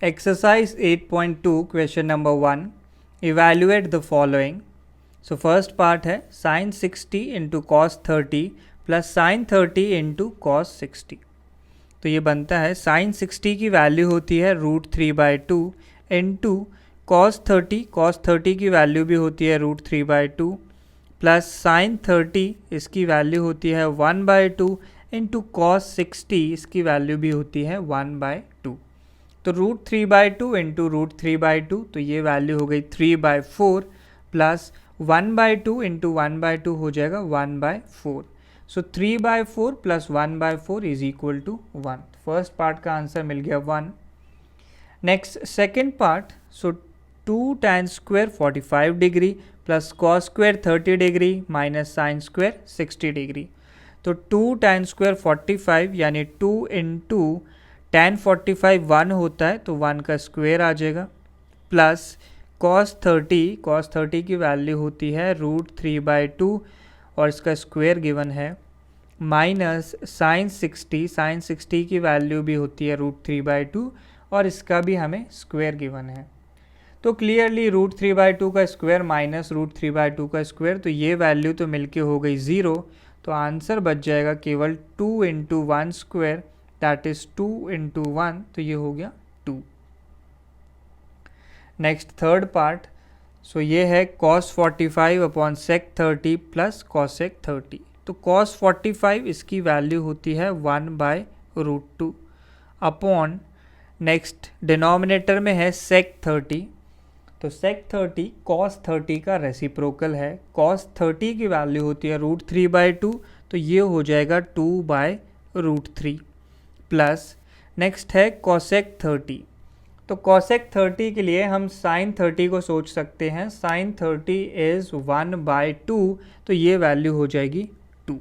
Exercise 8.2 question number 1. Evaluate the following. So first part है sin 60 into cos 30 plus sin 30 into cos 60. तो ये बनता है sin 60 की वैल्यू होती है √3/2 इंटू cos 30 की वैल्यू भी होती है √3/2 प्लस sin 30 इसकी वैल्यू होती है 1/2 इंटू cos 60 इसकी वैल्यू भी होती है 1/2. तो √3/2 इंटू √3/2 तो ये वैल्यू हो गई 3/4 प्लस 1/2 इंटू 1/2 हो जाएगा 1/4. So 3/4 plus 1/4 is equal to 1. First part का आंसर मिल गया 1. Next second part. So 2 tan square 45 degree plus cos square 30 degree minus sine square 60 degree. तो 2 tan स्क्वायर 45 यानी 2 इंटू tan 45 1 होता है तो 1 का स्क्वायर आ जाएगा प्लस cos 30 की वैल्यू होती है √3/2 और इसका स्क्वायर गिवन है माइनस sin 60 की वैल्यू भी होती है √3/2 और इसका भी हमें स्क्वायर गिवन है. तो क्लियरली √3/2 का स्क्वायर माइनस √3/2 का स्क्वायर तो ये वैल्यू तो मिलके हो गई 0. तो आंसर बच जाएगा केवल 2 into 1 square that is 2 into 1 तो ये हो गया 2. Next third part. सो ये है cos 45 upon sec 30 plus cosec 30. तो cos 45 इसकी वैल्यू होती है 1/√2 अपॉन नेक्स्ट डिनोमिनेटर में है sec 30. तो sec 30 cos 30 का रेसिप्रोकल है. cos 30 की वैल्यू होती है √3/2 तो ये हो जाएगा 2/√3 प्लस नेक्स्ट है cosec 30. तो cosec 30 के लिए हम sin 30 को सोच सकते हैं. sin 30 इज़ 1/2 तो ये वैल्यू हो जाएगी 2.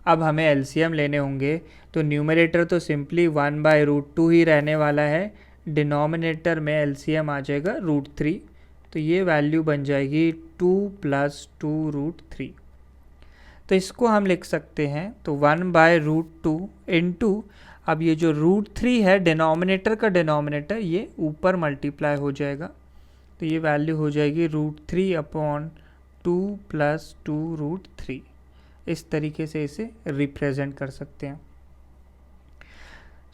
अब हमें एलसीएम लेने होंगे तो न्यूमरेटर तो सिंपली 1/√2 ही रहने वाला है. डिनोमिनेटर में एलसीएम आ जाएगा √3 तो ये वैल्यू बन जाएगी 2 + 2√3. तो इसको हम लिख सकते हैं तो 1/√2 इंटू अब ये जो √3 है डिनोमिनेटर का डिनोमिनेटर ये ऊपर मल्टीप्लाई हो जाएगा तो ये वैल्यू हो जाएगी √3 अपॉन 2 + 2√3. इस तरीके से इसे रिप्रेजेंट कर सकते हैं.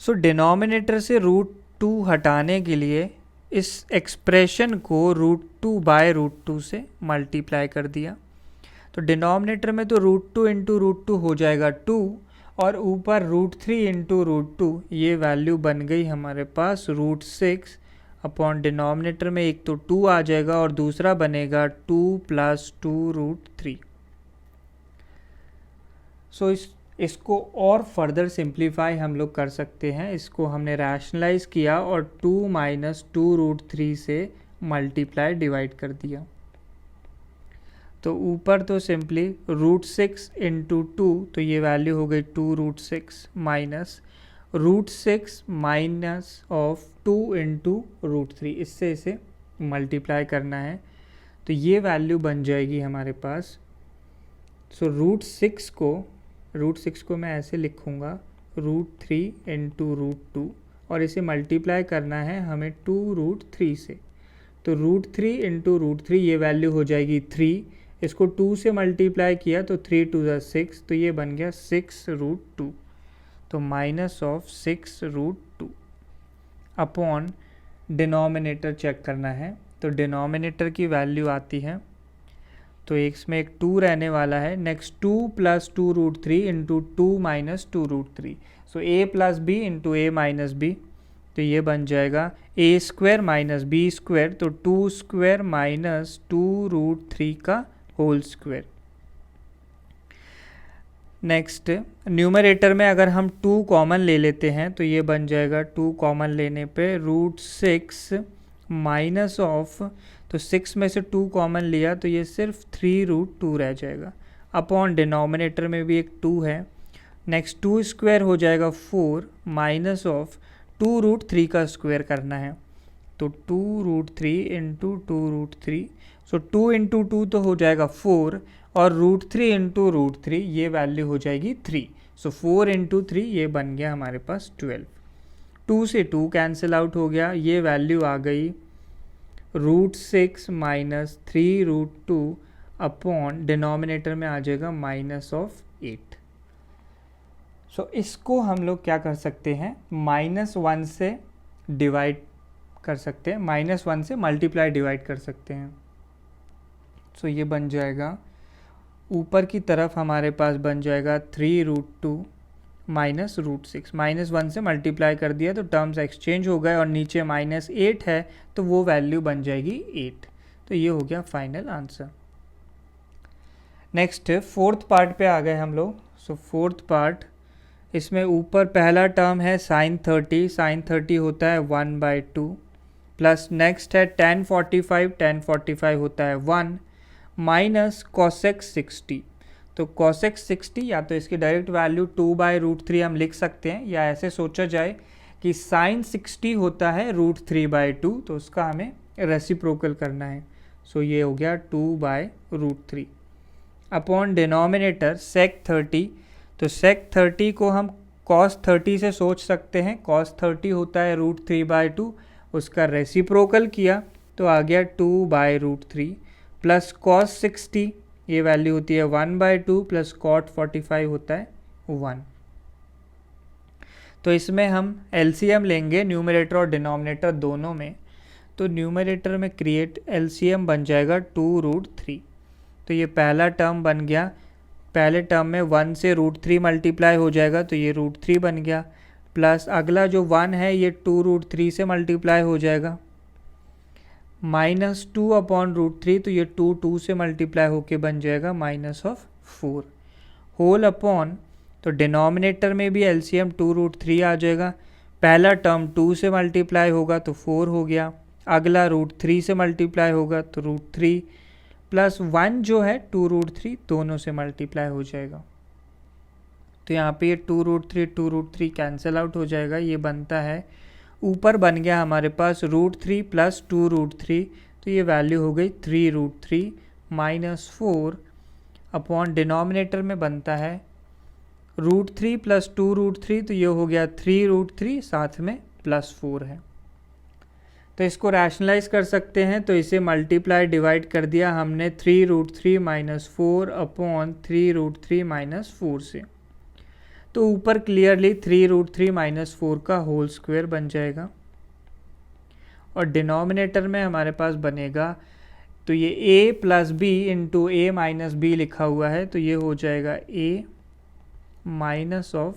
सो डिनोमिनेटर से √2 हटाने के लिए इस एक्सप्रेशन को √2/√2 से मल्टीप्लाई कर दिया. तो डिनोमिनेटर में तो √2 इंटू √2 हो जाएगा 2 और ऊपर √3 इंटू √2 ये वैल्यू बन गई हमारे पास √6 अपॉन डिनोमिनेटर में एक तो 2 आ जाएगा और दूसरा बनेगा 2 + 2√3. सो इसको और फर्दर सिंप्लीफाई हम लोग कर सकते हैं. इसको हमने रैशनलाइज किया और 2 - 2√3 से मल्टीप्लाई डिवाइड कर दिया. तो ऊपर तो सिंपली √6 इंटू 2 तो ये वैल्यू हो गई 2√6 माइनस √6 माइनस ऑफ 2 इंटू √3 इससे इसे मल्टीप्लाई करना है तो ये वैल्यू बन जाएगी हमारे पास. सो √6 को मैं ऐसे लिखूँगा √3 इंटू √2 और इसे मल्टीप्लाई करना है हमें 2√3 से. तो √3 इंटू √3 ये वैल्यू हो जाएगी 3. इसको 2 से मल्टीप्लाई किया तो 3 × 2 = 6 तो ये बन गया 6√2. तो minus of 6√2 upon denominator check करना है. तो डिनोमिनेटर की वैल्यू आती है तो इसमें एक 2 रहने वाला है. Next 2 + 2√3 into 2 - 2√3. So a + b into a - b तो ये बन जाएगा a² - b². तो 2² - 2√3 का होल स्क्वायर. नेक्स्ट न्यूमरेटर में अगर हम 2 कॉमन ले लेते हैं तो ये बन जाएगा 2 कॉमन लेने पे √6 माइनस ऑफ तो 6 में से 2 कॉमन लिया तो ये सिर्फ 3√2 रह जाएगा अपॉन डिनोमिनेटर में भी एक 2 है. नेक्स्ट 2² हो जाएगा 4 माइनस ऑफ 2√3 का स्क्वायर करना है तो 2√3 इंटू 2√3. सो 2 इंटू 2 तो हो जाएगा 4 और √3 इंटू √3 ये वैल्यू हो जाएगी 3. सो 4 इंटू 3 ये बन गया हमारे पास 12. 2 से 2 कैंसिल आउट हो गया, ये वैल्यू आ गई √6 माइनस 3√2 अपॉन डिनोमिनेटर में आ जाएगा -8। सो इसको हम लोग क्या कर सकते हैं, -1 से डिवाइड कर सकते हैं, -1 से मल्टीप्लाई डिवाइड कर सकते हैं। सो ये बन जाएगा, ऊपर की तरफ हमारे पास बन जाएगा 3√2 माइनस √6, -1 से मल्टीप्लाई कर दिया तो टर्म्स एक्सचेंज हो गए और नीचे -8 है तो वो वैल्यू बन जाएगी 8। तो ये हो गया final answer. Next fourth part पे आ गए हम लोग। सो फोर्थ पार्ट, इसमें ऊपर पहला टर्म है sin30 होता है 1/2 प्लस नेक्स्ट है tan45 होता है 1 माइनस cosec 60। तो cosec 60 या तो इसकी डायरेक्ट वैल्यू 2/√3 हम लिख सकते हैं, या ऐसे सोचा जाए कि sin 60 होता है √3/2, तो उसका हमें रेसिप्रोकल करना है। सो ये हो गया 2/√3 अपॉन डिनोमिनेटर sec 30। तो sec 30 को हम cos 30 से सोच सकते हैं, cos 30 होता है √3/2, उसका रेसिप्रोकल किया तो आ गया 2/√3 प्लस cos 60, ये वैल्यू होती है 1/2 प्लस cot 45 होता है 1। तो इसमें हम LCM लेंगे न्यूमरेटर और डिनोमिनेटर दोनों में। तो न्यूमरेटर में क्रिएट LCM बन जाएगा 2√3। तो ये पहला टर्म बन गया, पहले टर्म में 1 से √3 मल्टीप्लाई हो जाएगा तो ये √3 बन गया, प्लस अगला जो 1 है ये 2√3 से मल्टीप्लाई हो जाएगा, -2 अपॉन √3, तो ये 2 से मल्टीप्लाई होके बन जाएगा -4 होल अपॉन, तो डिनोमिनेटर में भी LCM 2√3 आ जाएगा। पहला टर्म 2 से मल्टीप्लाई होगा तो 4 हो गया, अगला √3 से मल्टीप्लाई होगा तो √3 प्लस 1 जो है 2√3 दोनों से मल्टीप्लाई हो जाएगा। तो यहाँ पे ये 2√3 कैंसिल आउट हो जाएगा, ये बनता है, ऊपर बन गया हमारे पास √3 प्लस 2√3, तो ये वैल्यू हो गई 3√3 -4 अपॉन डिनोमिनेटर में बनता है √3 प्लस 2√3, तो ये हो गया 3√3 साथ में +4 है। तो इसको रैशनलाइज कर सकते हैं, तो इसे मल्टीप्लाई डिवाइड कर दिया हमने 3√3 -4 अपॉन 3√3 -4 से, तो ऊपर क्लियरली 3√3 -4 का होल स्क्वायर बन जाएगा। और डिनोमिनेटर में हमारे पास बनेगा, तो ये a plus b into a minus b लिखा हुआ है, तो ये हो जाएगा a minus of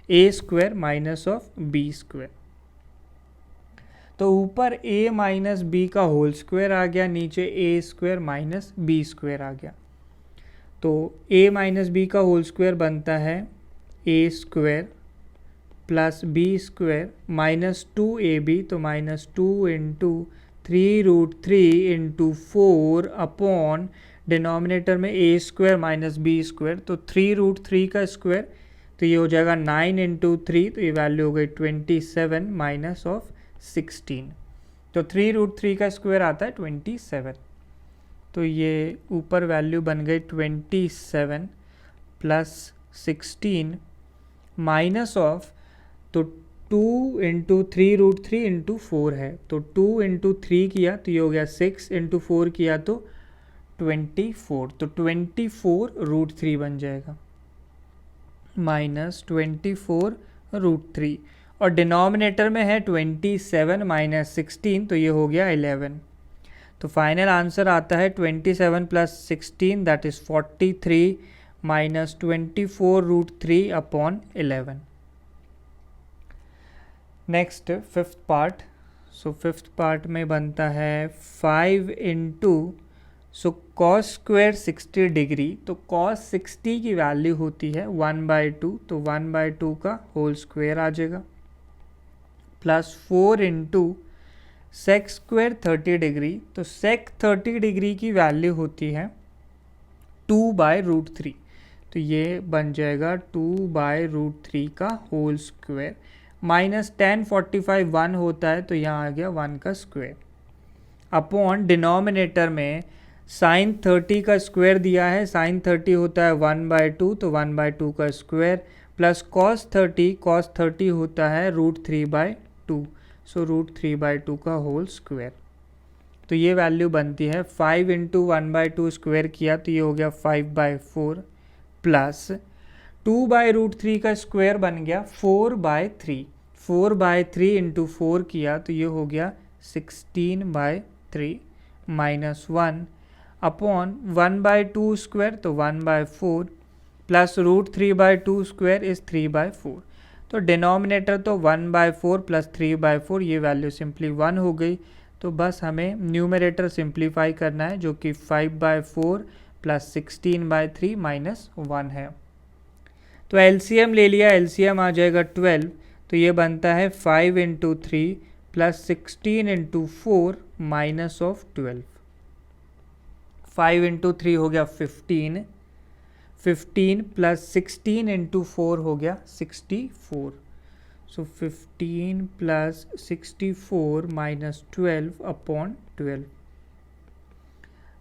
a square minus of b square. तो ऊपर a माइनस बी का होल स्क्वायर आ गया, नीचे a square minus b square आ गया। तो a माइनस बी का होल स्क्वायर बनता है a square plus b square -2ab, तो -2 इंटू 3√3 इंटू 4 अपॉन डिनोमिनेटर में a square minus b square, तो 3√3 का स्क्वायर, तो ये हो जाएगा 9 इंटू 3, तो ये वैल्यू हो गई 27 माइनस ऑफ 16। तो 3√3 का स्क्वायर आता है 27, तो ये ऊपर वैल्यू बन गई 27 प्लस 16 माइनस ऑफ, तो 2 इंटू 3√3 इंटू 4 है, तो 2 इंटू 3 किया तो ये हो गया 6 इंटू 4 किया तो 24, तो 24√3 बन जाएगा -24√3। और डिनोमिनेटर में है 27 माइनस 16, तो ये हो गया 11। तो फाइनल आंसर आता है 27 plus 16 that is 43 -24√3 upon 11। Next fifth part. So fifth part में बनता है 5 into, so cos square 60 degree, तो कॉस 60 की वैल्यू होती है 1/2, तो 1/2 का होल स्क्वायर आ जाएगा, plus 4 into sec square 30 degree, तो सेक 30 डिग्री की वैल्यू होती है 2/√3, तो ये बन जाएगा 2/√3 का होल स्क्वायर, माइनस tan45 1 होता है, तो यहाँ आ गया 1 का स्क्वायर, अपॉन डिनोमिनेटर में sin 30 का स्क्वायर दिया है, sin 30 होता है 1/2, तो 1/2 का स्क्वायर, प्लस cos 30 होता है √3/2, 2, सो √3/2 का होल स्क्वायर। तो ये वैल्यू बनती है 5 इंटू 1/2 स्क्वायर किया तो ये हो गया 5/4 प्लस 2/√3 का स्क्वायर बन गया 4/3, 4/3 इंटू 4 किया तो ये हो गया 16/3 माइनस 1 अपॉन 1/2 स्क्वायर तो 1/4 प्लस √3/2 स्क्वायर इज 3/4। तो डिनोमिनेटर तो 1/4 प्लस 3/4, ये वैल्यू सिंपली 1 हो गई। तो बस हमें न्यूमरेटर सिंप्लीफाई करना है जो कि 5/4 प्लस 16/3 माइनस 1 है। तो एलसीएम ले लिया, एलसीएम आ जाएगा 12, तो ये बनता है 5 into 3 plus 16 into 4 minus of 12। 5 into 3 हो गया 15, 15 प्लस 16 इंटू 4 हो गया 64। सो 15 प्लस 64 माइनस 12 अपॉन 12।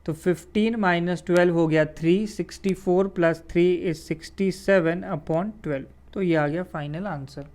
तो 15 माइनस 12 हो गया 3, 64 प्लस 3 इज 67 अपॉन 12। तो ये आ गया फाइनल आंसर।